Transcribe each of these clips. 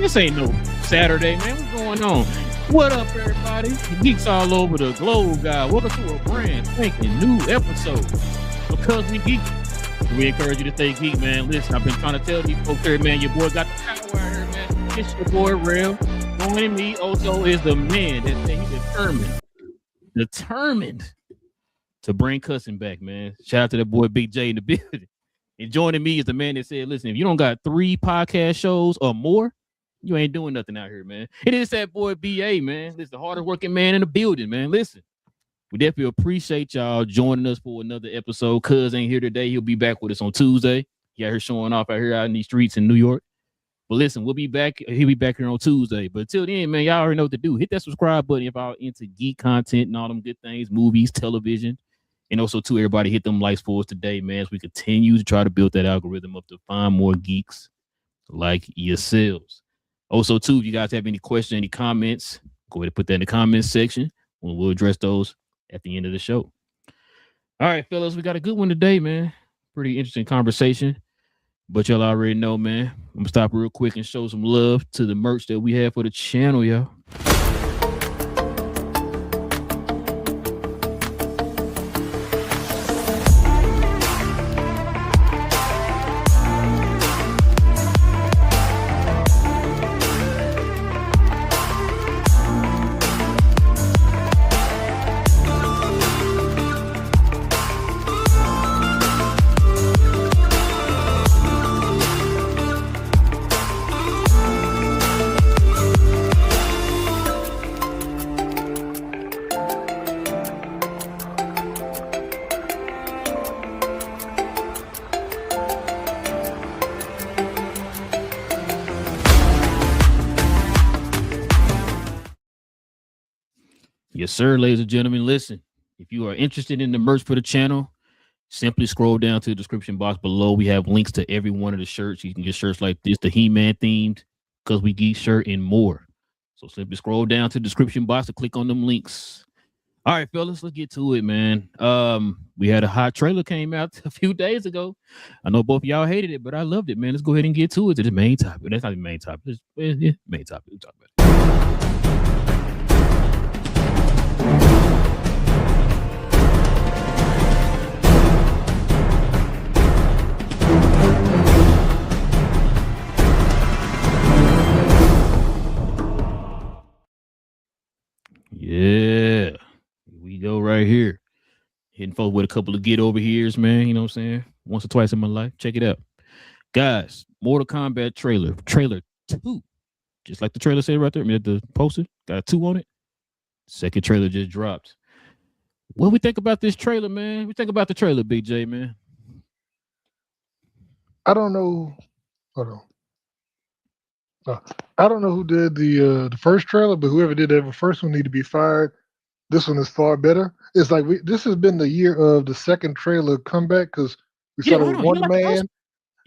This ain't no Saturday, man. What's going on? What up, everybody? Geeks all over the globe, guys. Welcome to a brand spanking new episode. Because we geek, we encourage you to stay geek, man. Listen, I've been trying to tell these folks here, man, your boy got the power out here, man. It's your boy, Real. Joining me also is the man that he's determined to bring cussing back, man. Shout out to that boy Big J in the building. And joining me is the man that said, listen, if you don't got 3 podcast shows or more, you ain't doing nothing out here, man. It is that boy BA, man. This is the hardest working man in the building, man. Listen, we definitely appreciate y'all joining us for another episode. Cuz ain't here today. He'll be back with us on Tuesday. He out here showing off out here out in these streets in New York. But listen, we'll be back. He'll be back here on Tuesday. But until then, man, y'all already know what to do. Hit that subscribe button if y'all into geek content and all them good things, movies, television. And also, too, everybody hit them likes for us today, man, as we continue to try to build that algorithm up to find more geeks like yourselves. Also, too, if you guys have any questions, any comments, go ahead and put that in the comments section. We'll address those at the end of the show. All right, fellas, we got a good one today, man. Pretty interesting conversation. But y'all already know, man. I'm going to stop real quick and show some love to the merch that we have for the channel, y'all. Yes, sir, ladies and gentlemen. Listen, if you are interested in the merch for the channel, simply scroll down to the description box below. We have links to every one of the shirts. You can get shirts like this, the He-Man themed, Because We Geek shirt, and more. So simply scroll down to the description box to click on them links. All right, fellas, let's get to it, man. We had a hot trailer came out a few days ago. I know both of y'all hated it, but I loved it, man. Let's go ahead and get to it, to the main topic. That's not the main topic. It's main topic. We'll talk about it. Yeah, we go right here. Hitting folks with a couple of get over here's, man. You know what I'm saying? Once or twice in my life. Check it out. Guys, Mortal Kombat trailer 2. Just like the trailer said right there. I mean, the poster got a 2 on it. Second trailer just dropped. What we think about this trailer, man? We think about the trailer, Big J, man. I don't know. Hold on. I don't know who did the first trailer, but whoever did the first one need to be fired. This one is far better. It's like this has been the year of the second trailer comeback because we started with one man.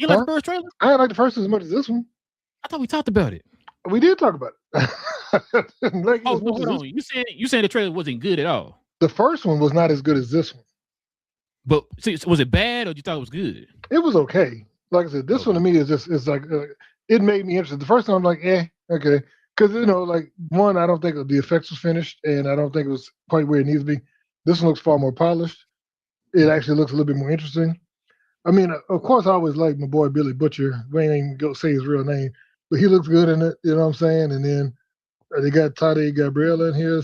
You like the first trailer? I didn't like the first as much as this one. I thought we talked about it. We did talk about it. Hold on. You saying the trailer wasn't good at all? The first one was not as good as this one. But see, was it bad or you thought it was good? It was okay. Like I said, this one to me is just like. It made me interested. The first time I'm like, okay. Because, like, one, I don't think the effects was finished, and I don't think it was quite where it needs to be. This one looks far more polished. It actually looks a little bit more interesting. I mean, of course, I always like my boy Billy Butcher. We ain't even go say his real name, but he looks good in it, you know what I'm saying? And then they got Tade Gabriella in here,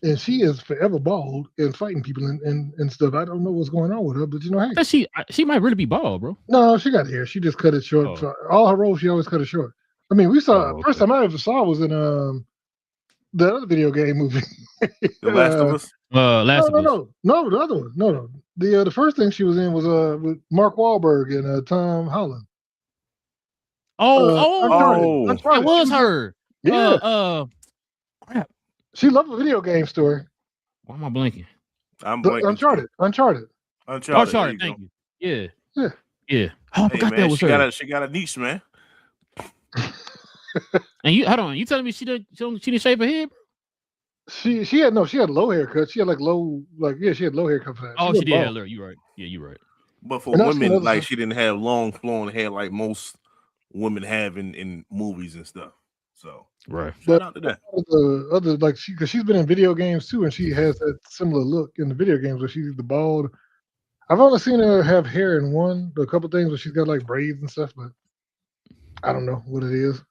and she is forever bald and fighting people and stuff. I don't know what's going on with her, but hey. She might really be bald, bro. No, she got hair. She just cut it short. Oh. All her roles, she always cut it short. I mean, we saw first time I ever saw was in the other video game movie. The Last of Us. No, the other one. No. The first thing she was in was with Mark Wahlberg and Tom Holland. Uncharted. It was her. Yeah. Crap. She loved a video game story. Why am I blanking? I'm blanking. Uncharted. Thank you. Yeah. Oh, I forgot that was her. She got a niche, man. And you, hold on. You telling me she didn't shave her head, bro? She had low haircut. She had she had low haircut for that. Oh, she did have. You're right. Yeah, you're right. But for women, like she didn't have long flowing hair like most women have in movies and stuff. So Right. shout out to that. The other like because she's been in video games too, and she has that similar look in the video games where she's the bald. I've only seen her have hair in a couple things where she's got like braids and stuff, but I don't know what it is.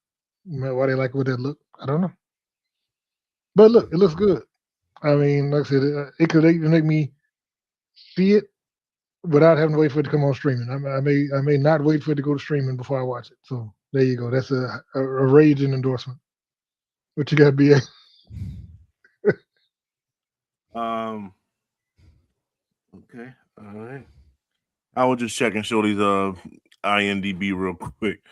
Why they like with that look, I don't know. But look, it looks good. I mean, like I said, it could even make me see it without having to wait for it to come on streaming. I may not wait for it to go to streaming before I watch it. So there you go. That's a raging endorsement. What you got, BA? Okay. All right. I was just checking Shorty's IMDb real quick.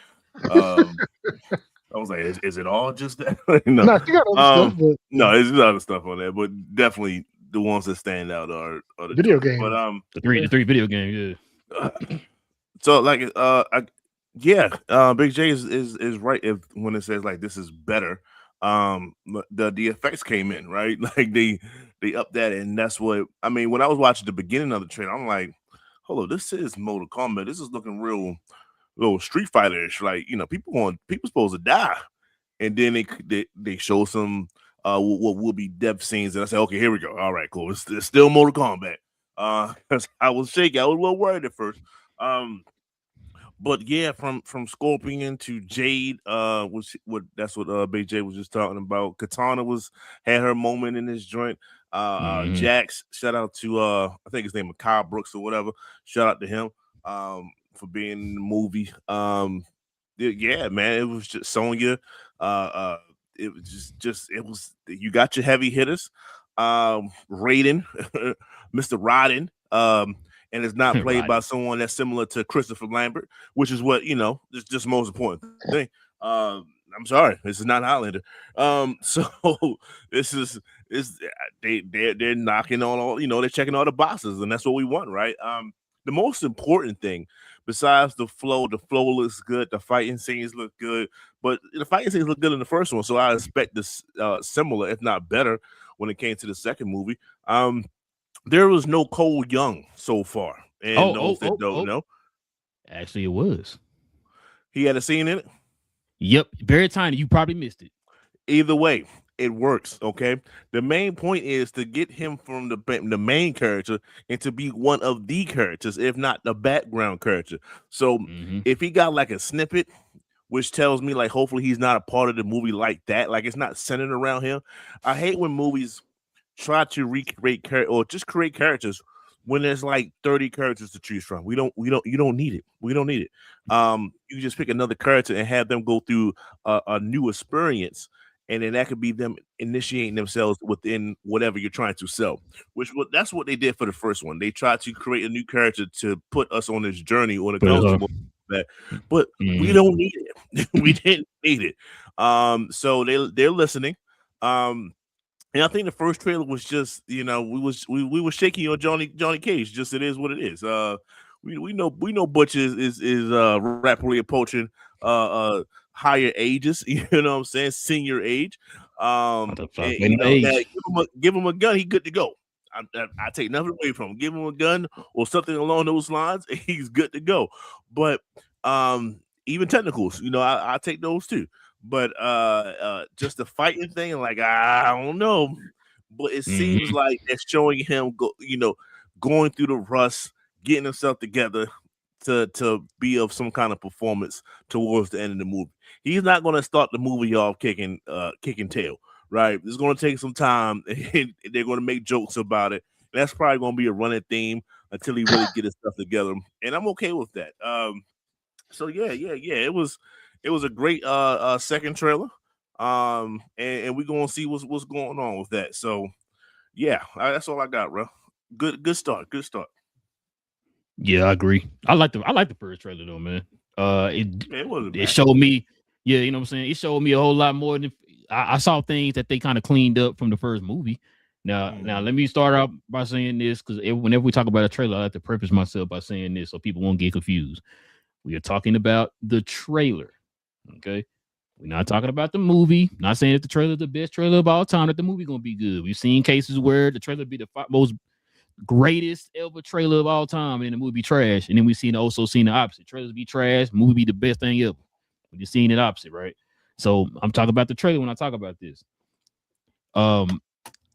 I was like, is it all just that? No, Nah, she got other stuff, but no, there's other stuff on there, but definitely the ones that stand out are the video two. games. But The three video games, yeah. So like Big J is right when it says like this is better. The effects came in, right? Like they upped that, and that's what I mean. When I was watching the beginning of the trailer, I'm like, hold on, this is Mortal Kombat. This is looking real Street Fighter-ish. Like, people supposed to die. And then they show some what will be death scenes, and I said, okay, here we go. All right, cool. It's still Mortal Kombat. I was shaky. I was a little worried at first. But yeah, from Scorpion to Jade, that's what Big J was just talking about. Katana had her moment in this joint. Jax, shout out to I think his name is Kyle Brooks or whatever. Shout out to him for being in the movie. Yeah, man, it was just Sonya. It was just you got your heavy hitters. Raiden, Mr. Rodden, and it's not played by someone that's similar to Christopher Lambert, which is what is just the most important thing. I'm sorry, this is not Highlander. So this is they're knocking on all, they're checking all the boxes, and that's what we want, right? The most important thing, besides the flow looks good, the fighting scenes look good, but the fighting scenes look good in the first one, so I expect this similar, if not better, when it came to the second movie. There was no Cole Young so far, and those that don't know, actually, it was. He had a scene in it. Yep, very tiny. You probably missed it. Either way, it works. Okay, the main point is to get him from the main character and to be one of the characters, if not the background character. So if he got like a snippet, which tells me like hopefully he's not a part of the movie like that, like it's not centered around him. I hate when movies try to recreate or just create characters when there's like 30 characters to choose from. You don't need it. We don't need it. You just pick another character and have them go through a new experience, and then that could be them initiating themselves within whatever you're trying to sell. That's what they did for the first one. They tried to create a new character to put us on this journey when it comes to that, but we don't need it. We didn't need it. So they're listening. And I think the first trailer was just, we were shaking on Johnny Cage. Just it is what it is. We know Butch is rapidly approaching higher ages. You know what I'm saying? Senior age. Give him a gun, he good to go. I take nothing away from him. Give him a gun or something along those lines, he's good to go. But even technicals, I take those too. But just the fighting thing, like I don't know, but it seems like they're showing him going through the rust, getting himself together to be of some kind of performance towards the end of the movie. He's not going to start the movie off kicking tail, right? It's going to take some time, and they're going to make jokes about it. And that's probably going to be a running theme until he really get his stuff together, and I'm okay with that. So yeah, it was a great second trailer. And we're gonna see what's going on with that. So yeah, that's all I got, bro. Good start. Yeah, I agree. I like the first trailer though, man. It showed me, yeah, you know what I'm saying? It showed me a whole lot more than I saw things that they kind of cleaned up from the first movie. Now let me start out by saying this, because whenever we talk about a trailer, I like to preface myself by saying this so people won't get confused. We are talking about the trailer. Okay, we're not talking about the movie. Not saying that the trailer is the best trailer of all time, that the movie gonna be good. We've seen cases where the trailer be the most greatest ever trailer of all time and the movie be trash, and then we've also seen the opposite. Trailers be trash, movie be the best thing ever. You're seeing it opposite, right? So I'm talking about the trailer when I talk about this.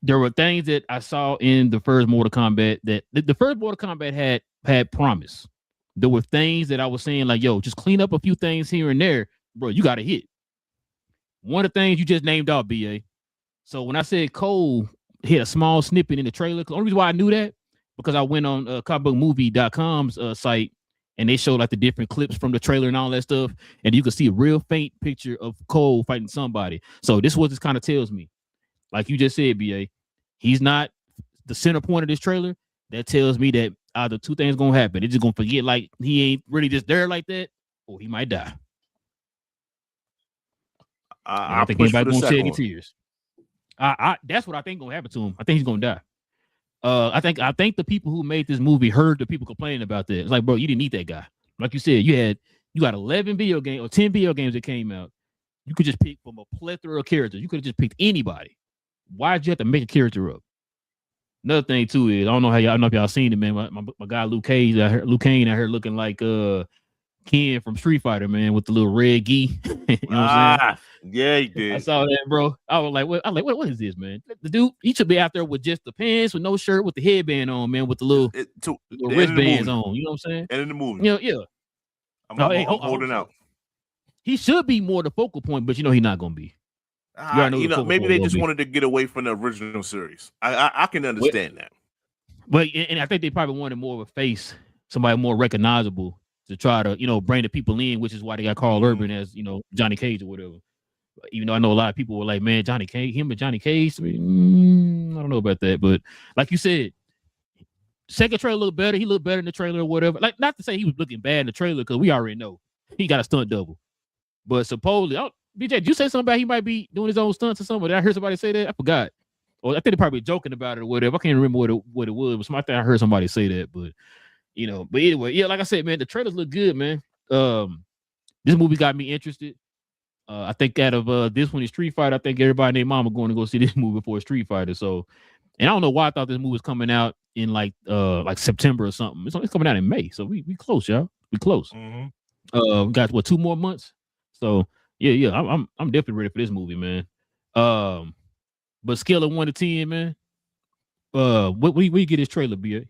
There were things that I saw in the first Mortal Kombat that the first Mortal Kombat had promise. There were things that I was saying like, yo, just clean up a few things here and there, bro. You got to hit. One of the things you just named out, BA. So when I said Cole hit a small snippet in the trailer, the only reason why I knew that because I went on comicbookmovie.com's site and they showed like the different clips from the trailer and all that stuff, and you could see a real faint picture of Cole fighting somebody. So this is what this kind of tells me. Like you just said, BA, he's not the center point of this trailer. That tells me that either two things gonna happen. They're just gonna forget like he ain't really just there like that, or he might die. I don't think anybody gonna shed any tears. That's what I think gonna happen to him. I think he's gonna die. I think the people who made this movie heard the people complaining about that. It's like, bro, you didn't need that guy. Like you said, you got 11 video games or 10 video games that came out. You could just pick from a plethora of characters. You could have just picked anybody. Why'd you have to make a character up? Another thing too is I don't know if y'all seen it, man. My guy Luke Cage out here looking like Ken from Street Fighter, man, with the little red gi. You know what I'm saying? Yeah, he did. I saw that, bro. I was like, what is this, man? The dude, he should be out there with just the pants, with no shirt, with the headband on, man, with the little wristbands on. You know what I'm saying? And in the movie. Yeah. I'm holding out. He should be more the focal point, but he's not gonna be. Maybe they just wanted to get away from the original series. I can understand that. But and I think they probably wanted more of a face, somebody more recognizable to try to, bring the people in, which is why they got Carl Urban as, Johnny Cage or whatever. Even though I know a lot of people were like, man, Johnny Cage, I don't know about that. But like you said, second trailer looked better. He looked better in the trailer or whatever. Like, not to say he was looking bad in the trailer, because we already know he got a stunt double. But supposedly, BJ, did you say something about he might be doing his own stunts or something? Did I hear somebody say that? I forgot. Or I think they're probably joking about it or whatever. I can't remember what it was. But I think I heard somebody say that. But but anyway, yeah, like I said, man, the trailers look good, man. This movie got me interested. I think out of this one is Street Fighter, I think everybody and their mama going to go see this movie before Street Fighter. So, and I don't know why I thought this movie was coming out in like September or something. It's coming out in May, so we close, y'all. We close. Mm-hmm. We got 2 more months. So yeah, I'm definitely ready for this movie, man. But scale of 1 to 10, man. What you get this trailer, BA?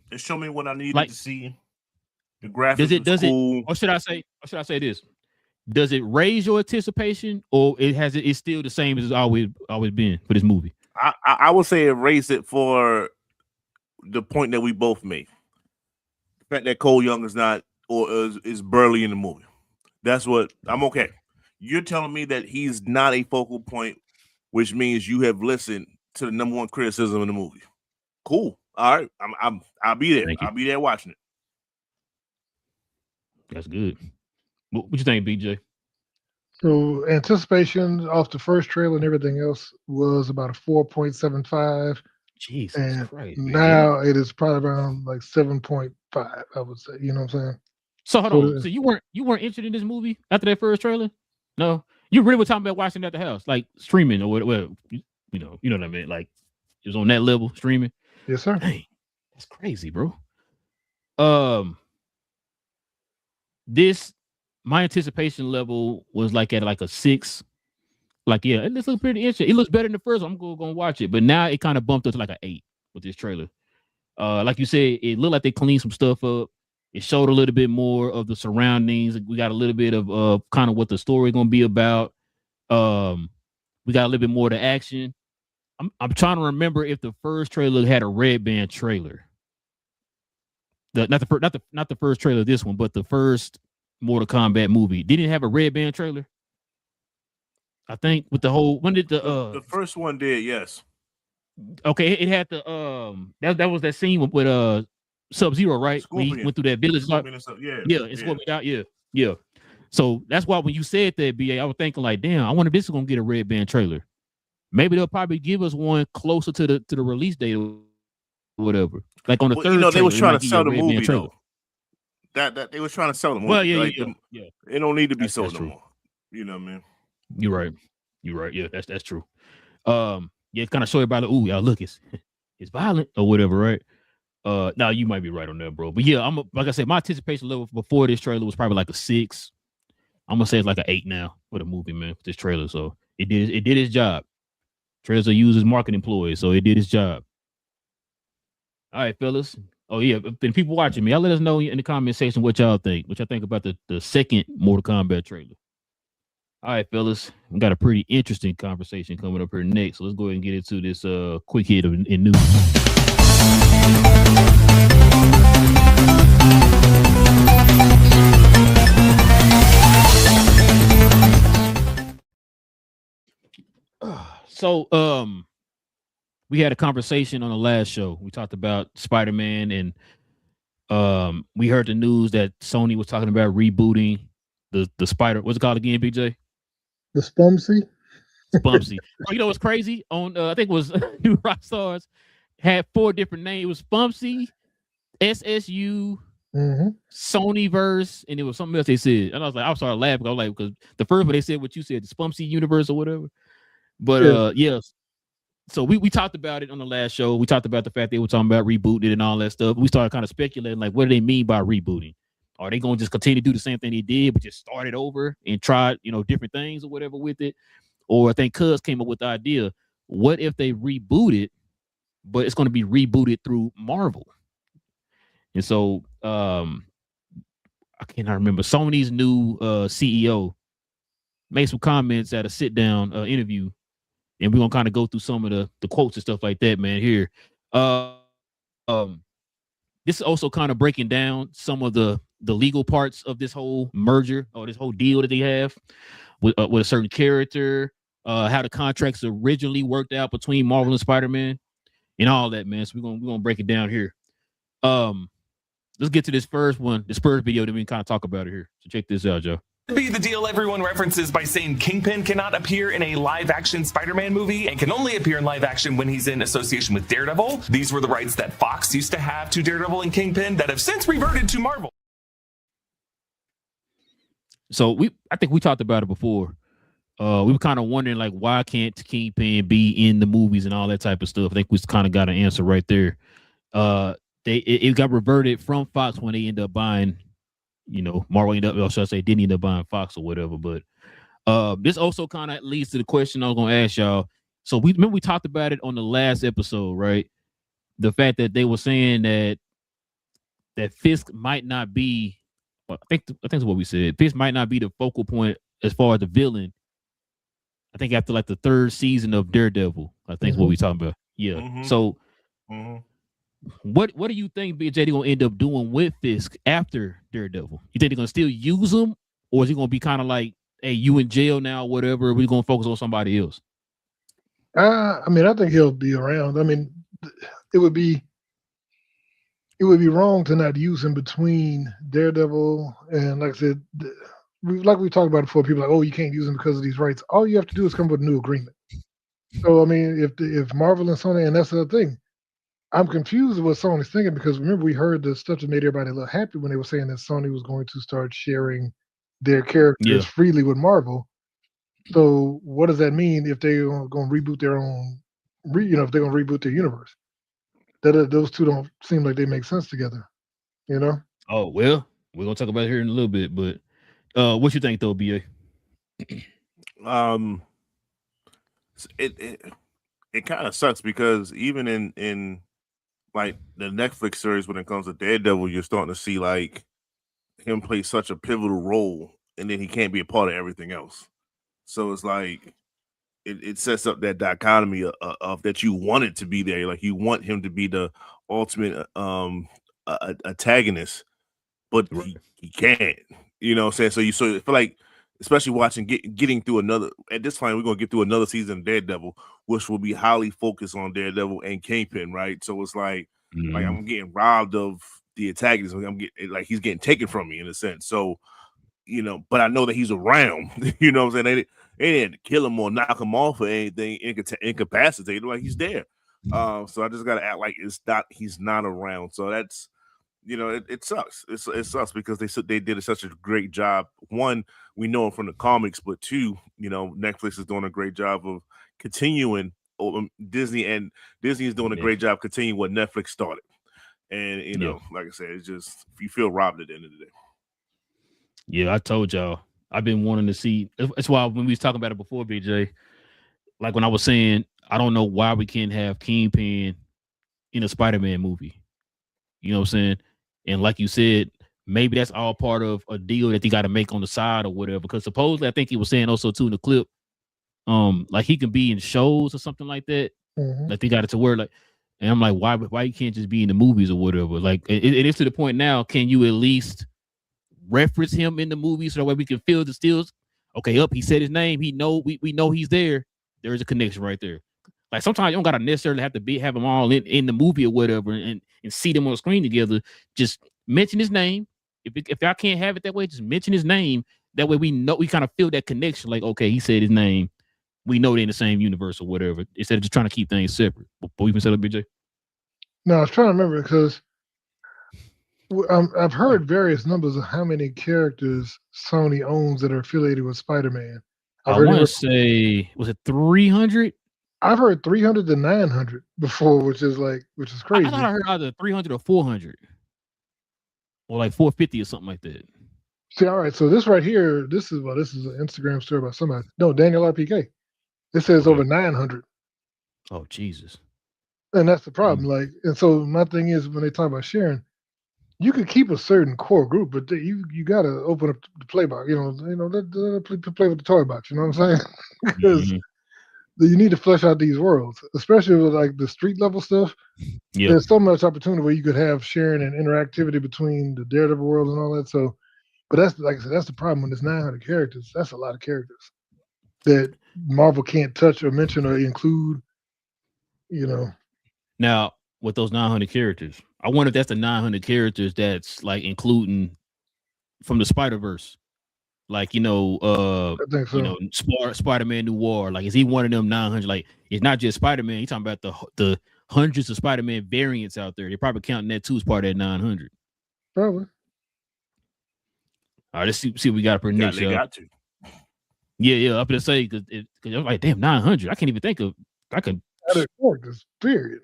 It showed me what I needed to see. The graphics does it cool. or should I say this? Does it raise your anticipation, or it's still the same as it's always been for this movie? I would say it raised it for the point that we both made. The fact that Cole Young is not or is burly in the movie. That's what I'm okay. You're telling me that he's not a focal point, which means you have listened to the number one criticism in the movie. Cool. All right. I'll be there. I'll be there watching it. That's good. What you think, BJ? So anticipation off the first trailer and everything else was about a 4.75. Jesus Christ. Now it is probably around like 7.5, I would say. You know what I'm saying? So hold on. So you weren't interested in this movie after that first trailer? No? You really were talking about watching it at the house, like streaming or whatever. You know what I mean? Like it was on that level, streaming. Yes, sir. Dang, that's crazy, bro. My anticipation level was like at like a 6. Like, yeah, it looks pretty interesting. It looks better than the first one. I'm going to watch it. But now it kind of bumped up to like an 8 with this trailer. Like you said, it looked like they cleaned some stuff up. It showed a little bit more of the surroundings. We got a little bit of kind of what the story is going to be about. We got a little bit more of the action. I'm trying to remember if the first trailer had a red band trailer. Not the first trailer of this one, but the first Mortal Kombat movie. Didn't it have a red band trailer? I think with the whole the first one did, yes. Okay, it had the that was that scene with Sub-Zero, right? Scorpion. When he went through that village. It's Scorpion out, yeah. So that's why when you said that, BA, I was thinking like, damn, I wonder if this is gonna get a red band trailer. Maybe they'll probably give us one closer to the release date or whatever. Like on the third trailer, they was trying to sell the movie though. That they was trying to sell the movie. Well, yeah. It don't need to be sold no more. You know what I mean? You're right. Yeah, that's true. It's kind of show everybody, ooh, y'all look, it's violent or whatever, right? Now you might be right on that, bro. But yeah, like I said, my anticipation level before this trailer was probably like a 6. I'm gonna say it's like an 8 now for the movie, man. This trailer, so it did its job. Trailers are used as marketing employees, so it did its job. All right, fellas. Oh yeah, and people watching me, y'all let us know in the comment section what y'all think. What y'all think about the second Mortal Kombat trailer. All right, fellas, we got a pretty interesting conversation coming up here next. So let's go ahead and get into this quick hit in news. So we had a conversation on the last show. We talked about Spider-Man, and we heard the news that Sony was talking about rebooting the Spider. What's it called again, BJ? The Spumsy. Spumsy. Oh, you know what's crazy? On I think it was New Rockstars had 4 different names. It was Spumsy, SSU, Sonyverse, and it was something else they said. And I was like, I started laughing. I was like, because the first one they said what you said, the Spumsy universe or whatever. But yeah. So we talked about it on the last show. We talked about the fact they were talking about rebooting and all that stuff. We started kind of speculating, like, what do they mean by rebooting? Are they going to just continue to do the same thing they did, but just start it over and try, different things or whatever with it? Or I think Cuz came up with the idea, what if they reboot it, but it's going to be rebooted through Marvel? And so I cannot remember. Sony's new CEO made some comments at a sit-down interview, and we're going to kind of go through some of the quotes and stuff like that, man, here. This is also kind of breaking down some of the legal parts of this whole merger or this whole deal that they have with a certain character, how the contracts originally worked out between Marvel and Spider-Man and all that, man. So we're gonna break it down here. Let's get to this first one, the Spurs video, then we can kind of talk about it here. So check this out, Joe. Be the deal everyone references by saying Kingpin cannot appear in a live-action Spider-Man movie and can only appear in live action when he's in association with Daredevil. These were the rights that Fox used to have to Daredevil and Kingpin that have since reverted to Marvel. So I think we talked about it before. We were kind of wondering, like, why can't Kingpin be in the movies and all that type of stuff? I think we kind of got an answer right there. It got reverted from Fox when they ended up buying. Marvel ended up, or should I say, didn't end up buying Fox or whatever. But this also kind of leads to the question I was going to ask y'all. So we talked about it on the last episode, right? The fact that they were saying that Fisk might not be. Well, I think that's what we said. Fisk might not be the focal point as far as the villain. I think after like the 3rd season of Daredevil, I think is what we talking about. Yeah. So. What do you think BJ gonna end up doing with Fisk after Daredevil? You think they're gonna still use him, or is he gonna be kind of like, hey, you in jail now, whatever? We're gonna focus on somebody else. I think he'll be around. I mean, it would be wrong to not use him between Daredevil and, like I said, like we talked about before. People are like, oh, you can't use him because of these rights. All you have to do is come up with a new agreement. So I mean, if Marvel and Sony, and that's the thing. I'm confused with what Sony's thinking, because remember we heard the stuff that made everybody a little happy when they were saying that Sony was going to start sharing their characters freely with Marvel. So what does that mean if they're going to reboot their own, if they're going to reboot their universe? Those two don't seem like they make sense together, Oh, well, we're going to talk about it here in a little bit, but what you think though, BA? It kind of sucks because even in like the Netflix series, when it comes to Daredevil, you're starting to see like him play such a pivotal role, and then he can't be a part of everything else. So it's like it sets up that dichotomy of that you want it to be there, like you want him to be the ultimate antagonist, but he can't. You know what I'm saying? So I feel like, especially watching getting through another, at this point, we're gonna get through another season of Daredevil, which will be highly focused on Daredevil and Kingpin, right? So it's like I'm getting robbed of the antagonist. He's getting taken from me in a sense. So, but I know that he's around. You know what I'm saying? They didn't kill him or knock him off or anything, incapacitated. Like, he's there. So I just gotta act like he's not around. So that's, it sucks. It sucks because they did such a great job. One, we know him from the comics, but two, Netflix is doing a great job of continuing. Disney is doing a great job continuing what Netflix started. And you know, like I said, it's just you feel robbed at the end of the day. Yeah, I told y'all I've been wanting to see. That's why when we was talking about it before, BJ, like when I was saying I don't know why we can't have Kingpin in a Spider-Man movie. You know what I'm saying? And like you said, maybe that's all part of a deal that they got to make on the side or whatever. Because supposedly, I think he was saying also too in the clip, like he can be in shows or something like that. Mm-hmm. Like they got it to where like, and I'm like, why you can't just be in the movies or whatever? Like it is to the point now. Can you at least reference him in the movie so that way we can feel the stills? Okay, he said his name. We know he's there. There is a connection right there. Like sometimes you don't gotta necessarily have them all in the movie or whatever and see them on the screen together. Just mention his name. If I can't have it that way, just mention his name. That way we know, we kind of feel that connection. Like, okay, he said his name. We know they're in the same universe or whatever. Instead of just trying to keep things separate. But we can set up, BJ. No, I was trying to remember because I've heard various numbers of how many characters Sony owns that are affiliated with Spider-Man. I want to say, was it 300? I've heard 300 to 900 before, which is crazy. I thought I heard either 300 or 400, or like 450 or something like that. See, all right. So this right here, this is an Instagram story about somebody. No, Daniel RPK. It says over 900. Oh Jesus! And that's the problem. Like, and so my thing is when they talk about sharing, you could keep a certain core group, but you got to open up the play box. Play with the toy box. You know what I'm saying? Because you need to flesh out these worlds, especially with like the street level stuff. Yeah. There's so much opportunity where you could have sharing and interactivity between the Daredevil world and all that. So, but that's like I said, that's the problem when there's 900 characters. That's a lot of characters that Marvel can't touch or mention or include. You know. Now with those 900 characters, I wonder if that's the 900 characters that's like including from the Spider-Verse. Like, I think so. Spider-Man Noir. Like, is he one of them 900? Like, it's not just Spider-Man. He's talking about the hundreds of Spider-Man variants out there. They're probably counting that too as part of that 900. Probably. All right, let's see what we got for next. They got to. Yeah. I'm gonna say because I'm like, damn, 900. I can't even think of. I could. Period.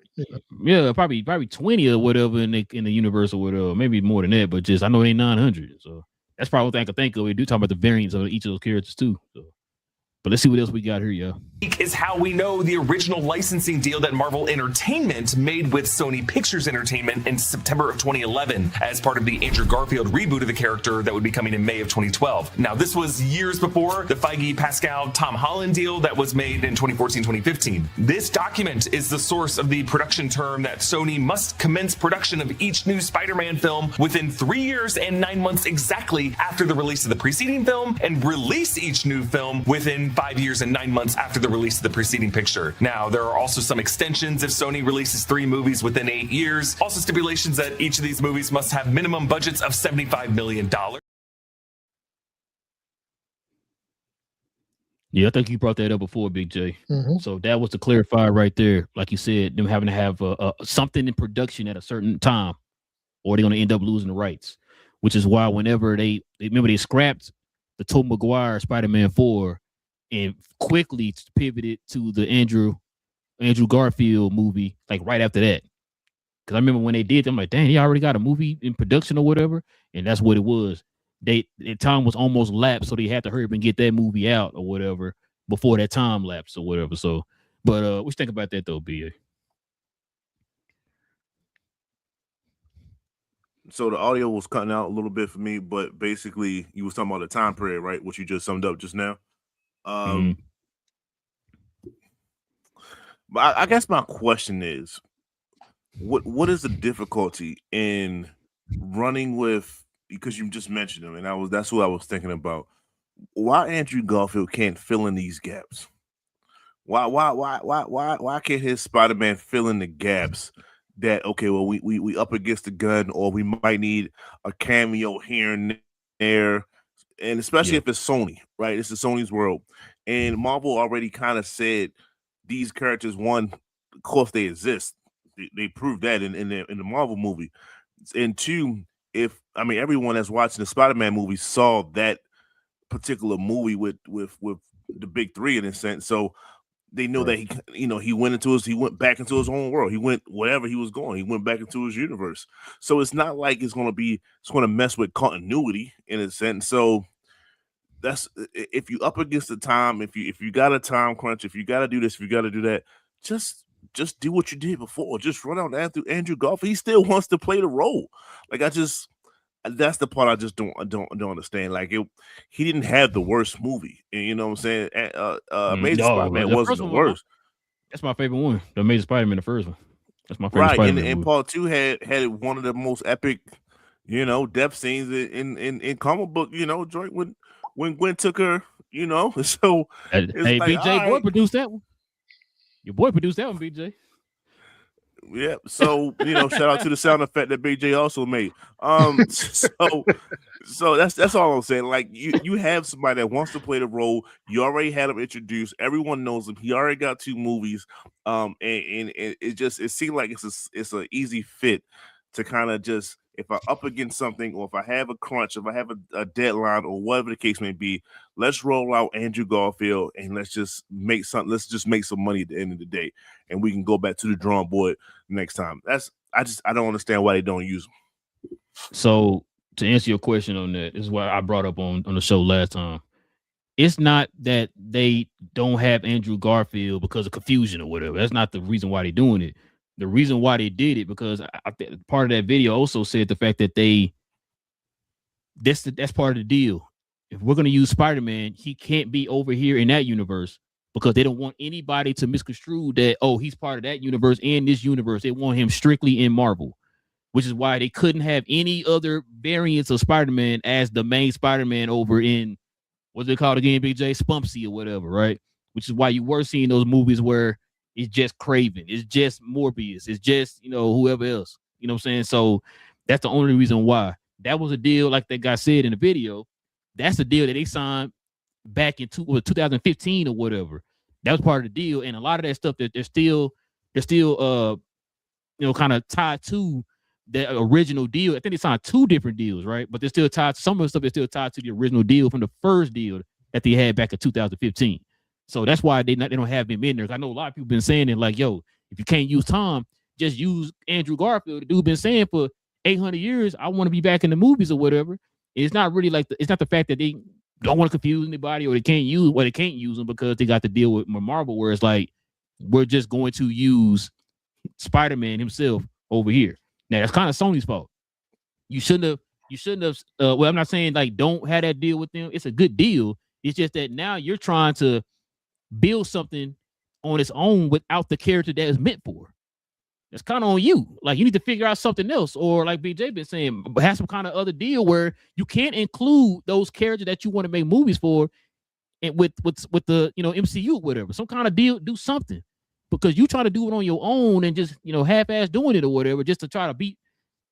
Yeah, probably 20 or whatever in the universe or whatever. Maybe more than that, but just I know it ain't 900. So. That's probably what I can think of. We do talk about the variants of each of those characters too. So. But let's see what else we got here, yo. Is how we know the original licensing deal that Marvel Entertainment made with Sony Pictures Entertainment in September of 2011 as part of the Andrew Garfield reboot of the character that would be coming in May of 2012. Now, this was years before the Feige, Pascal, Tom Holland deal that was made in 2014-2015. This document is the source of the production term that Sony must commence production of each new Spider-Man film within 3 years and 9 months exactly after the release of the preceding film, and release each new film within 5 years and 9 months after the release of the preceding picture. Now, there are also some extensions if Sony releases 3 movies within 8 years. Also stipulations that each of these movies must have minimum budgets of $75 million. Yeah, I think you brought that up before, Big J. Mm-hmm. So that was to clarify right there. Like you said, them having to have something in production at a certain time, or they're going to end up losing the rights, which is why whenever they scrapped the Tobey Maguire Spider-Man 4 and quickly pivoted to the Andrew Garfield movie, like right after that. Because I remember when they did, I'm like, dang, he already got a movie in production or whatever. And that's what it was. Time was almost lapsed, so they had to hurry up and get that movie out or whatever before that time lapsed or whatever. So, but what you think about that though, BA? So the audio was cutting out a little bit for me, but basically you was talking about the time period, right? What you just summed up just now. But I guess my question is, what is the difficulty in running with, because you just mentioned him, and that's what I was thinking about. Why Andrew Garfield can't fill in these gaps? Why can't his Spider-Man fill in the gaps that, okay, well, we up against the gun, or we might need a cameo here and there, and especially if it's Sony, right? It's the Sony's world. And Marvel already kind of said these characters, one, of course they exist. They proved that in the Marvel movie. And two, everyone that's watching the Spider-Man movie saw that particular movie with the big three in a sense. So they know that he went back into his own world. He went wherever he was going. He went back into his universe. So it's not like it's going to mess with continuity in a sense. So that's if you up against the time, if you got a time crunch, if you got to do this, if you got to do that, just do what you did before. Just run out Andrew Garfield. He still wants to play the role. Like that's the part I just don't understand. Like he didn't have the worst movie, and you know what I'm saying. Amazing Spider-Man wasn't the worst. That's my favorite one. The Amazing Spider-Man, the first one. That's my favorite. Right, and part 2 had one of the most epic, death scenes in comic book. Joint when Gwen took her. So hey, BJ, boy produced that one. Your boy produced that one, BJ. Yeah, so shout out to the sound effect that BJ also made. So that's all I'm saying. Like you have somebody that wants to play the role. You already had him introduced. Everyone knows him. He already got 2 movies. And it seems like it's an easy fit to kind of just, if I'm up against something, or if I have a crunch, if I have a deadline, or whatever the case may be, let's roll out Andrew Garfield and let's just make some money at the end of the day, and we can go back to the drawing board next time. I don't understand why they don't use them. So to answer your question on that, is what I brought up on the show last time. It's not that they don't have Andrew Garfield because of confusion or whatever. That's not the reason why they're doing it. The reason why they did it, because I think part of that video also said the fact that that's part of the deal. If we're going to use Spider-Man, he can't be over here in that universe, because they don't want anybody to misconstrue that, oh, he's part of that universe and this universe. They want him strictly in Marvel, which is why they couldn't have any other variants of Spider-Man as the main Spider-Man over in, what's it called again, Big J? Spunksy or whatever, right? Which is why you were seeing those movies where it's just Craven, it's just Morbius, it's just, whoever else. You know what I'm saying? So that's the only reason why. That was a deal, like that guy said in the video. That's the deal that they signed back in 2015 or whatever. That was part of the deal. And a lot of that stuff that they're still kind of tied to the original deal. I think they signed 2 different deals, right? But they're still tied. Some of the stuff is still tied to the original deal from the first deal that they had back in 2015. So that's why they don't have him in there. I know a lot of people been saying it, like, yo, if you can't use Tom, just use Andrew Garfield. The dude been saying for 800 years, I want to be back in the movies or whatever. And it's not really like it's not the fact that they don't want to confuse anybody, or they can't use them because they got to deal with Marvel, where it's like, we're just going to use Spider-Man himself over here. Now that's kind of Sony's fault. You shouldn't have. Well, I'm not saying like don't have that deal with them. It's a good deal. It's just that now you're trying to build something on its own without the character that is meant for. That's kind of on you. Like, you need to figure out something else, or like BJ been saying, have some kind of other deal where you can't include those characters that you want to make movies for, and with the MCU or whatever. Some kind of deal, do something, because you try to do it on your own and just half-ass doing it or whatever, just to try to beat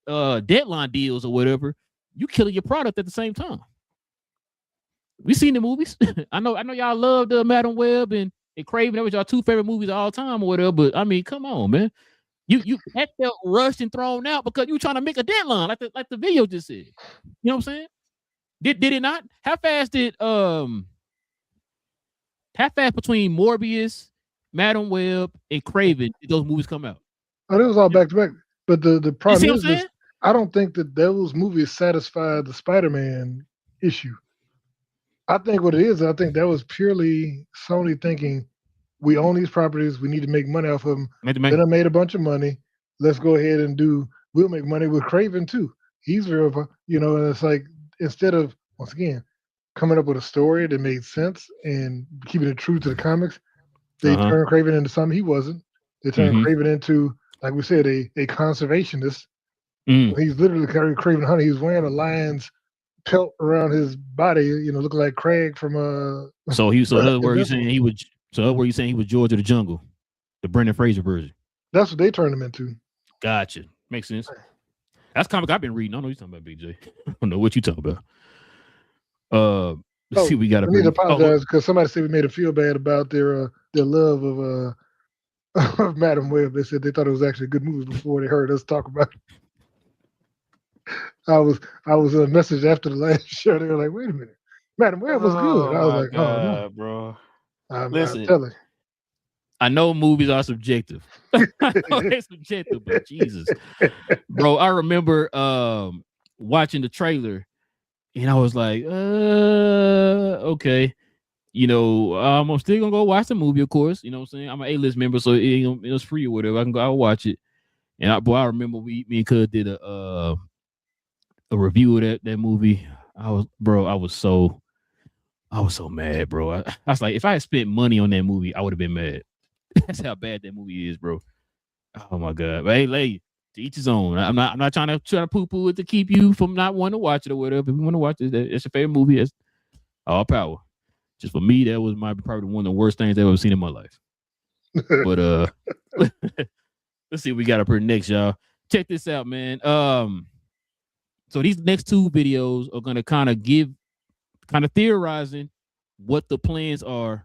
deadline deals or whatever. You killing your product at the same time. We seen the movies. I know y'all loved Madam Web and Craven. That was y'all 2 favorite movies of all time or whatever. But I mean, come on, man. You that felt rushed and thrown out because you were trying to make a deadline, like the video just said. You know what I'm saying? Did it not? How fast between Morbius, Madam Web, and Craven did those movies come out? Oh, it was all back to back. But the problem is I don't think that those movies satisfied the Spider-Man issue. I think what it is, I think that was purely Sony thinking, we own these properties, we need to make money off of them. Then I made a bunch of money. Let's go ahead and we'll make money with Craven too. He's real, and it's like, instead of, once again, coming up with a story that made sense and keeping it true to the comics, they turned Craven into something he wasn't. They turned Craven into, like we said, a conservationist. He's literally carrying Craven Hunter. He's wearing a lion's pelt around his body, looking like Craig from So in other words, you saying he was George of the Jungle, the Brendan Fraser version. That's what they turned him into. Gotcha. Makes sense. That's comic I've been reading. I don't know what you're talking about, BJ. I don't know what you're talking about. Let's see. We got to. I need to apologize because somebody said we made them feel bad about their love of Madam Web. They said they thought it was actually a good movie before they heard us talk about it. I was a message after the last show. They were like, "Wait a minute, Madam Web was good." I was like, "Oh no, bro." I'm telling. I know movies are subjective. I know it's subjective, but Jesus, bro, I remember watching the trailer, and I was like, okay. You know, I'm still gonna go watch the movie, of course. You know what I'm saying? I'm an A-list member, so it was free or whatever. I can go, I'll watch it. And I remember me and Cuz did a review of that movie. I was so mad, bro. I was like, if I had spent money on that movie, I would have been mad. That's how bad that movie is, bro. Oh my God. But hey, to each his own. I'm not trying to poo-poo it to keep you from not wanting to watch it or whatever. If you want to watch it, it's your favorite movie. That's all power. Just for me, that was probably one of the worst things I've ever seen in my life. But let's see what we got up here next, y'all. Check this out, man. So these next two videos are gonna kind of theorizing what the plans are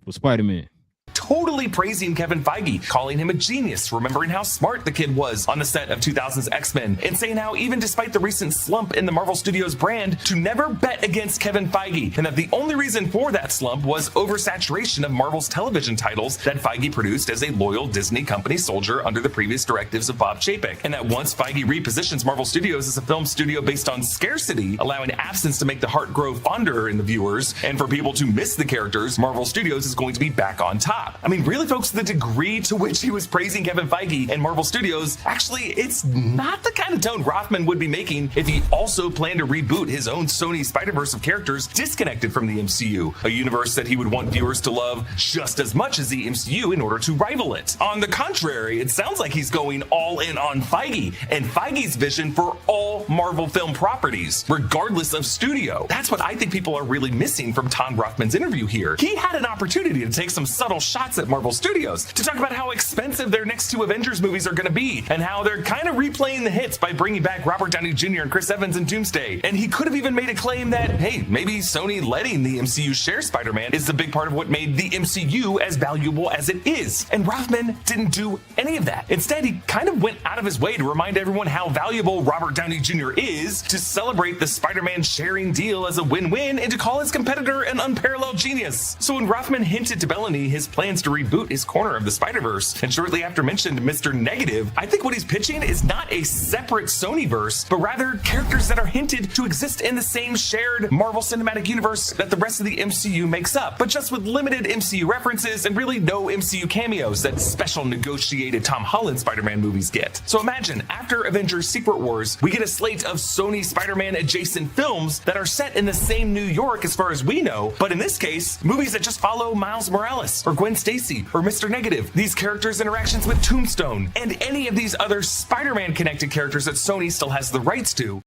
for Spider-Man. Totally praising Kevin Feige, calling him a genius, remembering how smart the kid was on the set of 2000's X-Men, and saying how even despite the recent slump in the Marvel Studios brand, to never bet against Kevin Feige, and that the only reason for that slump was oversaturation of Marvel's television titles that Feige produced as a loyal Disney company soldier under the previous directives of Bob Chapek, and that once Feige repositions Marvel Studios as a film studio based on scarcity, allowing absence to make the heart grow fonder in the viewers, and for people to miss the characters, Marvel Studios is going to be back on top. I mean, really, folks, the degree to which he was praising Kevin Feige and Marvel Studios, actually, it's not the kind of tone Rothman would be making if he also planned to reboot his own Sony Spider-Verse of characters disconnected from the MCU, a universe that he would want viewers to love just as much as the MCU in order to rival it. On the contrary, it sounds like he's going all in on Feige and Feige's vision for all Marvel film properties, regardless of studio. That's what I think people are really missing from Tom Rothman's interview here. He had an opportunity to take some subtle shots at Marvel Studios to talk about how expensive their next two Avengers movies are going to be and how they're kind of replaying the hits by bringing back Robert Downey Jr. and Chris Evans in Doomsday. And he could have even made a claim that, hey, maybe Sony letting the MCU share Spider-Man is the big part of what made the MCU as valuable as it is. And Rothman didn't do any of that. Instead, he kind of went out of his way to remind everyone how valuable Robert Downey Jr. is, to celebrate the Spider-Man sharing deal as a win-win, and to call his competitor an unparalleled genius. So when Rothman hinted to Bellany his plans to reboot his corner of the Spider-Verse, and shortly after mentioned Mr. Negative, I think what he's pitching is not a separate Sony-verse, but rather characters that are hinted to exist in the same shared Marvel Cinematic Universe that the rest of the MCU makes up, but just with limited MCU references and really no MCU cameos that special negotiated Tom Holland Spider-Man movies get. So imagine, after Avengers Secret Wars, we get a slate of Sony Spider-Man adjacent films that are set in the same New York as far as we know, but in this case, movies that just follow Miles Morales or Gwen Stacy or Mr. Negative, these characters' interactions with Tombstone, and any of these other Spider-Man connected characters that Sony still has the rights to.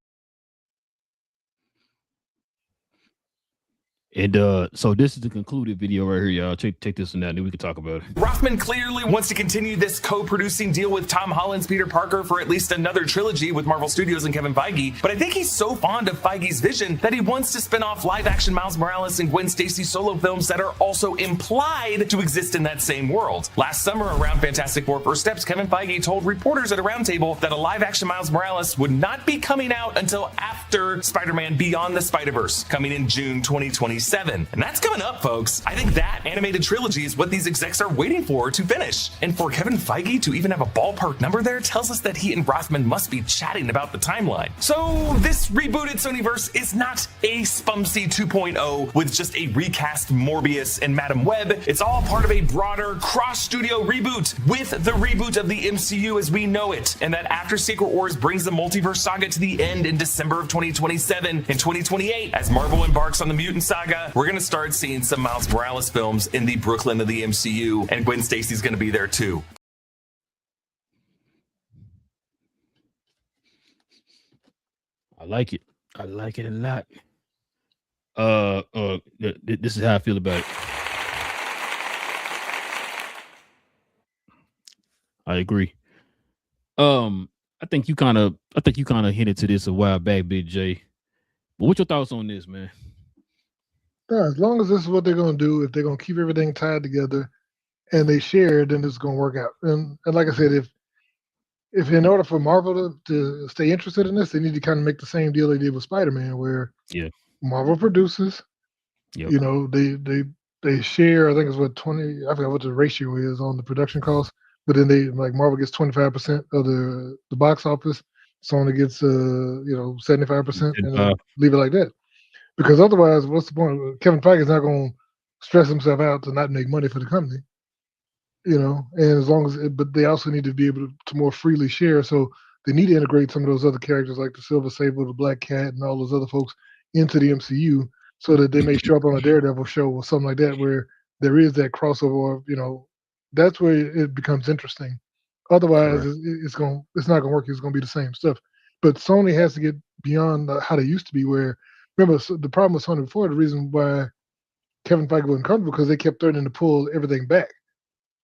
And so this is the concluded video right here, y'all. Take this one out, then we can talk about it. Rothman clearly wants to continue this co-producing deal with Tom Holland's Peter Parker for at least another trilogy with Marvel Studios and Kevin Feige, but I think he's so fond of Feige's vision that he wants to spin off live-action Miles Morales and Gwen Stacy solo films that are also implied to exist in that same world. Last summer, around Fantastic Four First Steps, Kevin Feige told reporters at a roundtable that a live-action Miles Morales would not be coming out until after Spider-Man Beyond the Spider-Verse, coming in June 2027. And that's coming up, folks. I think that animated trilogy is what these execs are waiting for to finish. And for Kevin Feige to even have a ballpark number there tells us that he and Rothman must be chatting about the timeline. So this rebooted Sonyverse is not a Spumsy 2.0 with just a recast Morbius and Madam Web. It's all part of a broader cross-studio reboot with the reboot of the MCU as we know it. And that after Secret Wars brings the multiverse saga to the end in December of 2027 and 2028, as Marvel embarks on the Mutant Saga, we're going to start seeing some Miles Morales films in the Brooklyn of the MCU, and Gwen Stacy's going to be there too. I like it. I like it a lot. This is how I feel about it. I agree. I think you kind of hinted to this a while back, Big J. But what's your thoughts on this, man? Yeah, as long as this is what they're going to do, if they're going to keep everything tied together and they share, then it's going to work out. And like I said, if in order for Marvel to stay interested in this, they need to kind of make the same deal they did with Spider-Man, where Marvel produces, you know, they they share. I think it's what 20. I forgot what the ratio is on the production cost. But then they like Marvel gets 25% of the box office. Sony gets 75%, and then leave it like that. Because otherwise, what's the point? Kevin Feige is not going to stress himself out to not make money for the company. And as long as, but they also need to be able to more freely share. So they need to integrate some of those other characters like the Silver Sable, the Black Cat, and all those other folks into the MCU, so that they may show up on a Daredevil show or something like that, where there is that crossover. That's where it becomes interesting. Otherwise, Correct. it's not gonna work. It's gonna be the same stuff. But Sony has to get beyond how they used to be. Where remember the problem with Sony before, the reason why Kevin Feige wasn't comfortable because they kept threatening to pull everything back.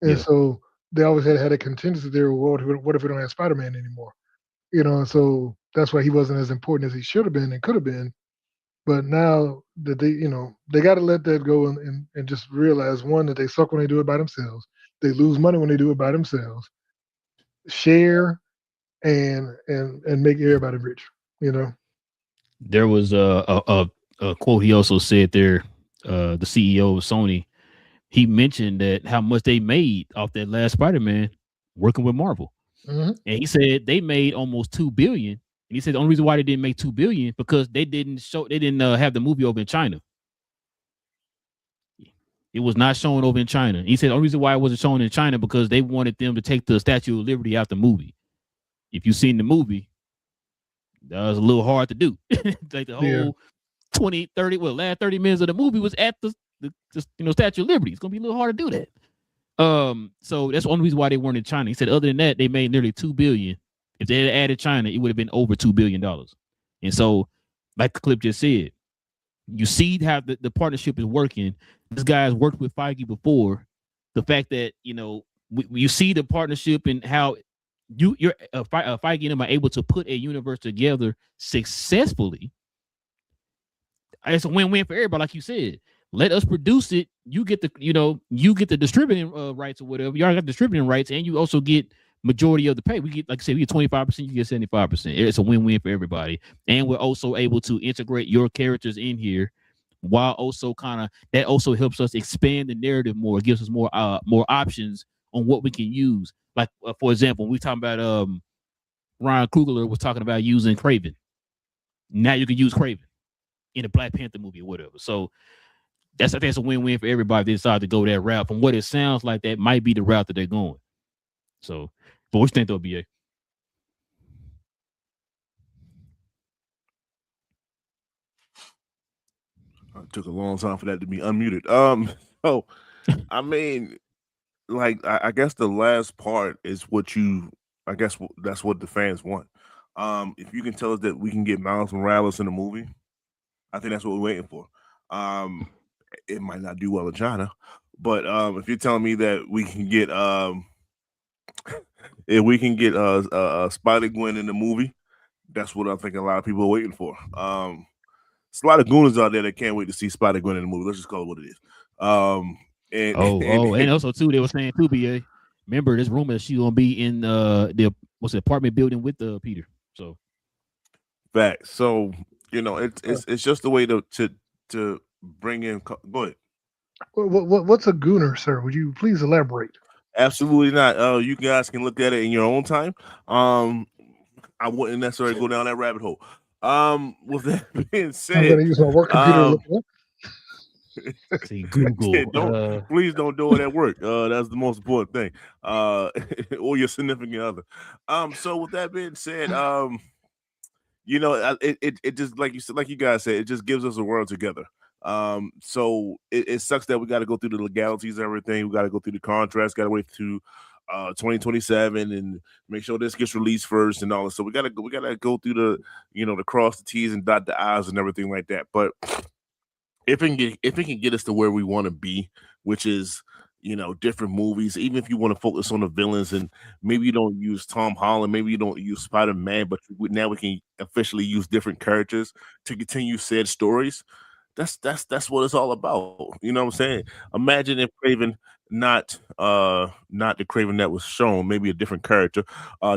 And Yeah. so they always had a contingency there. What if we don't have Spider-Man anymore? And so that's why he wasn't as important as he should have been and could have been. But now that they got to let that go and just realize, one, that they suck when they do it by themselves. They lose money when they do it by themselves. Share and make everybody rich. There was a quote he also said there. The CEO of Sony, he mentioned that how much they made off that last Spider-Man working with Marvel. Mhm. And he said they made almost $2 billion. And he said the only reason why they didn't make $2 billion because they didn't have the movie over in China. It was not shown over in China. He said the only reason why it wasn't shown in China because they wanted them to take the Statue of Liberty out the movie. If you've seen the movie, that was a little hard to do. Like the whole 20, 30, last 30 minutes of the movie was at the Statue of Liberty. It's gonna be a little hard to do that. So that's the only reason why they weren't in China. He said other than that, they made nearly $2 billion. If they had added China, it would have been over $2 billion. And so, like the clip just said, you see how the partnership is working. This guy's worked with Feige before. The fact that you see the partnership and how you're Feige and them are able to put a universe together successfully. It's a win-win for everybody, like you said. Let us produce it. You get the distributing rights or whatever. You already got distributing rights, and you also get majority of the pay. We get, like I said, we get 25%. You get 75%. It's a win-win for everybody, and we're also able to integrate your characters in here, while also that also helps us expand the narrative more. It gives us more options on what we can use. Like for example, we talking about Ryan Coogler was talking about using Kraven. Now you can use Kraven in a Black Panther movie or whatever. So I think it's a win-win for everybody if they decide to go that route. From what it sounds like, that might be the route that they're going. So, but what you think though, BA? It took a long time for that to be unmuted. So I mean, like I guess the last part is I guess that's what the fans want. If you can tell us that we can get Miles Morales in the movie, I think that's what we're waiting for. It might not do well in China, but if you're telling me that we can get if we can get Spider-Gwen in the movie, that's what I think a lot of people are waiting for. There's a lot of gooners out there that can't wait to see Spider-Gwen in the movie. Let's just call it what it is. And also too, they were saying too, BA. Remember, this rumor that she's gonna be in the apartment building with Peter. So, fact. So it's just a way to bring in. Go ahead. What's a gooner, sir? Would you please elaborate? Absolutely not. You guys can look at it in your own time. I wouldn't necessarily go down that rabbit hole. With that being said, I'm gonna use my work computer to look it up. See, Google. Please don't do it at work. That's the most important thing. Or your significant other. So with that being said, it just like you said, like you guys said, it just gives us a world together. So it sucks that we got to go through the legalities and everything. We got to go through the contracts. Got to wait to 2027 and make sure this gets released first and all that. So we gotta go through the cross the T's and dot the I's and everything like that. But if it can get us to where we want to be, which is different movies, even if you want to focus on the villains and maybe you don't use Tom Holland, maybe you don't use Spider-Man, but now we can officially use different characters to continue said stories. That's what it's all about. You know what I'm saying? Imagine if Craven not the Craven that was shown, maybe a different character,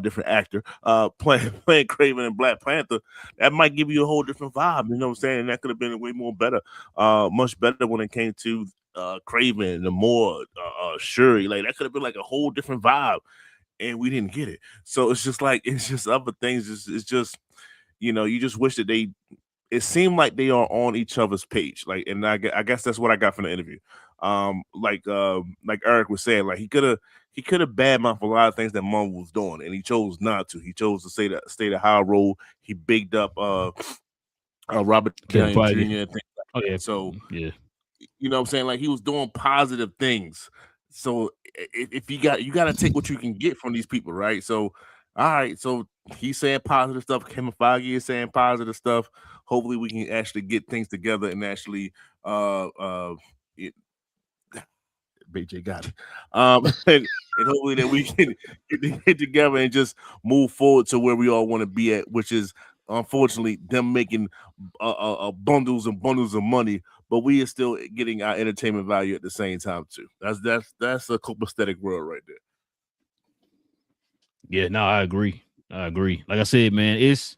different actor, playing Craven in Black Panther. That might give you a whole different vibe. You know what I'm saying? And that could have been way more better, much better when it came to Craven, Namor, Shuri. Like that could have been like a whole different vibe, and we didn't get it. So it's just like it's just other things. It's just you just wish that they. It seemed like they are on each other's page. Like, and I guess that's what I got from the interview. Like Eric was saying, like he could have badmouthed a lot of things that Marvel was doing, and he chose not to. He chose to stay the high road. He bigged up Robert Downey Jr. and things like that. So yeah, you know what I'm saying? Like he was doing positive things. So if you got to take what you can get from these people, right? So all right, so he's saying positive stuff. Kevin Feige is saying positive stuff. Hopefully we can actually get things together and actually Big J got it. And hopefully that we can get together and just move forward to where we all want to be at, which is unfortunately them making bundles and bundles of money, but we are still getting our entertainment value at the same time too. That's a copacetic world right there. Yeah, no, I agree. Like I said, man, it's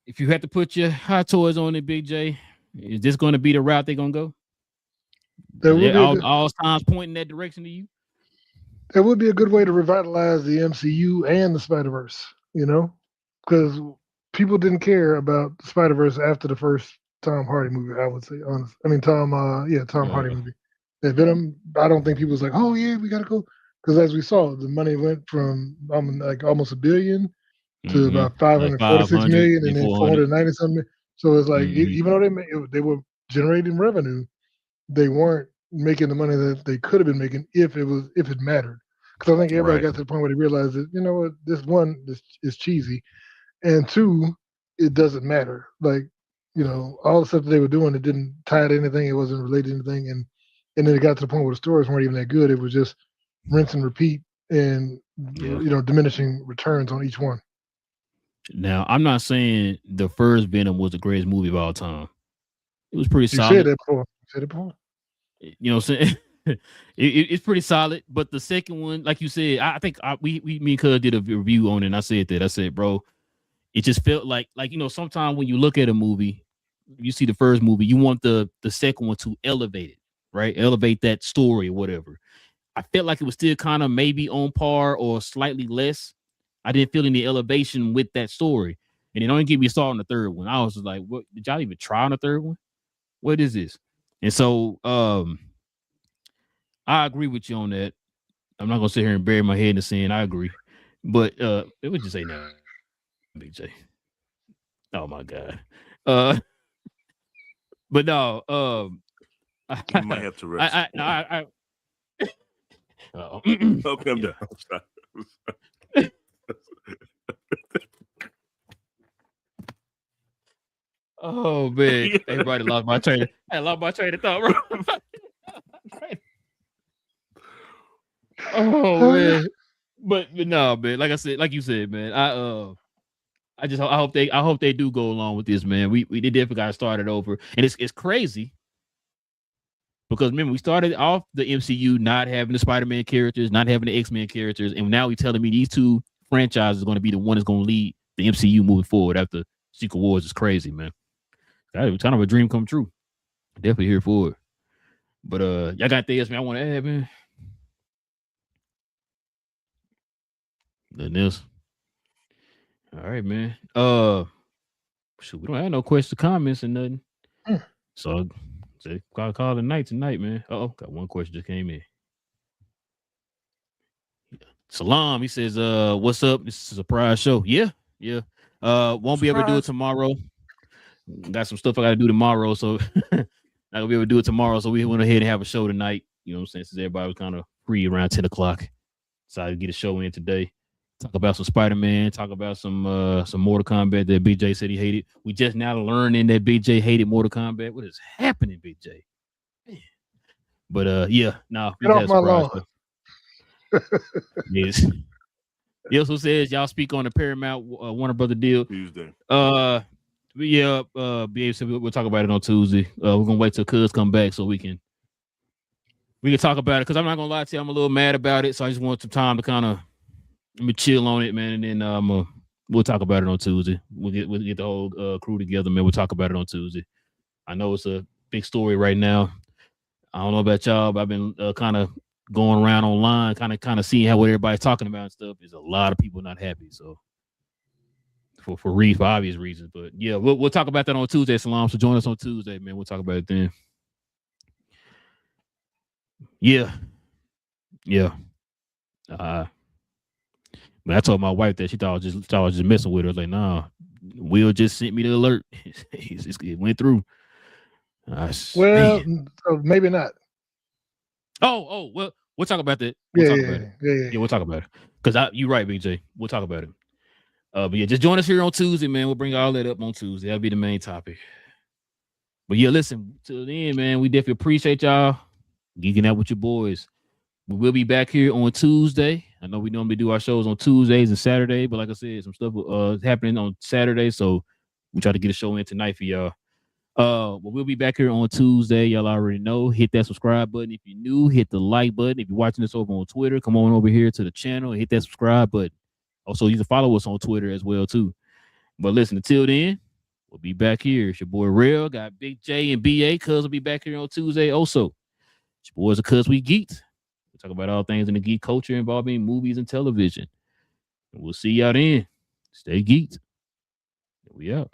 if you have to put your hot toys on it, Big J, is this going to be the route they're going to go? All signs pointing that direction to you? It would be a good way to revitalize the MCU and the Spider-Verse, because people didn't care about the Spider-Verse after the first Tom Hardy movie, I would say, honestly. I mean, Tom Hardy movie. The Venom, I don't think people was like, oh, yeah, we got to go. Because as we saw, the money went from like almost $1 billion to about 546 million and then 490 something. So it's like, even though they were generating revenue, they weren't making the money that they could have been making if it mattered. Because I think everybody got to the point where they realized that, you know what, this one is cheesy, and two, it doesn't matter. Like, all the stuff that they were doing, it didn't tie to anything. It wasn't related to anything. And then it got to the point where the stories weren't even that good. It was just rinse and repeat and, diminishing returns on each one. Now, I'm not saying the first Venom was the greatest movie of all time. It was pretty solid. You said it before. You know what I'm saying? It's pretty solid. But the second one, like you said, I think me and Cuz did a review on it, and I said that. I said, bro, it just felt like sometimes when you look at a movie, you see the first movie, you want the second one to elevate it, right? Elevate that story or whatever. I felt like it was still kind of maybe on par or slightly less. I didn't feel any elevation with that story. And it only get me started on the third one. I was just like, what, did y'all even try on the third one? What is this? And so I agree with you on that. I'm not gonna sit here and bury my head in the sand. I agree. But it would just say no, Big J. Oh my God. But no, you might have to rest. Oh, calm down. Oh man, everybody lost my train of thought, bro. Oh man, but no, man. Like I said, like you said, man. I hope they do go along with this, man. We definitely got to start it over, and it's crazy because remember we started off the MCU not having the Spider-Man characters, not having the X-Men characters, and now he's telling me these two franchises are going to be the one that's going to lead the MCU moving forward after Secret Wars. Is crazy, man. That was kind of a dream come true. Definitely here for it. But y'all got this, man. I want to add, man. Nothing else. All right, man. Shoot, we don't have no questions, comments, or nothing. So call it night tonight, man. Got one question just came in. Salam, he says, what's up? This is a surprise show. Yeah. Won't be able to do it tomorrow. Got some stuff I got to do tomorrow, so not gonna be able to do it tomorrow. So we went ahead and have a show tonight. You know what I'm saying? Since everybody was kind of free around 10 o'clock. Decided to get a show in today. Talk about some Spider-Man. Talk about some Mortal Kombat that BJ said he hated. We just now learning that BJ hated Mortal Kombat. What is happening, BJ? Man. But we get off my lawn. Yes. He also says y'all speak on the Paramount Warner Brother deal Tuesday. We'll talk about it on Tuesday. We're gonna wait till Cuz come back so we can talk about it, because I'm not gonna lie to you, I'm a little mad about it. So I just want some time to kind of chill on it, man, and then we'll talk about it on Tuesday. We'll get the whole crew together, man. We'll talk about it on Tuesday. I know it's a big story right now. I don't know about y'all, but I've been kind of going around online, kind of seeing what everybody's talking about and stuff. There's a lot of people not happy. So for obvious reasons, but yeah, we'll talk about that on Tuesday, Salam. So join us on Tuesday, man. We'll talk about it then. Yeah. But I told my wife that she thought I was just messing with her. I was like, nah, Will just sent me the alert. It went through. Well, so maybe not. Oh, well, we'll talk about that. Yeah, we'll talk about it. Because you're right, BJ. We'll talk about it. But yeah, just join us here on Tuesday, man. We'll bring all that up on Tuesday. That'll be the main topic. But yeah, listen, till the end, man, we definitely appreciate y'all geeking out with your boys. We will be back here on Tuesday. I know we normally do our shows on Tuesdays and Saturday, but like I said, some stuff happening on Saturday, so we try to get a show in tonight for y'all. But we'll be back here on Tuesday. Y'all already know. Hit that subscribe button if you're new. Hit the like button. If you're watching this over on Twitter, come on over here to the channel and hit that subscribe button. Also, you can follow us on Twitter as well, too. But listen, until then, we'll be back here. It's your boy Real. Got Big J and BA. Cuz will be back here on Tuesday also. It's your boys are Cuz We Geek'd. We talk about all things in the geek culture involving movies and television. And we'll see y'all then. Stay geeked. We out.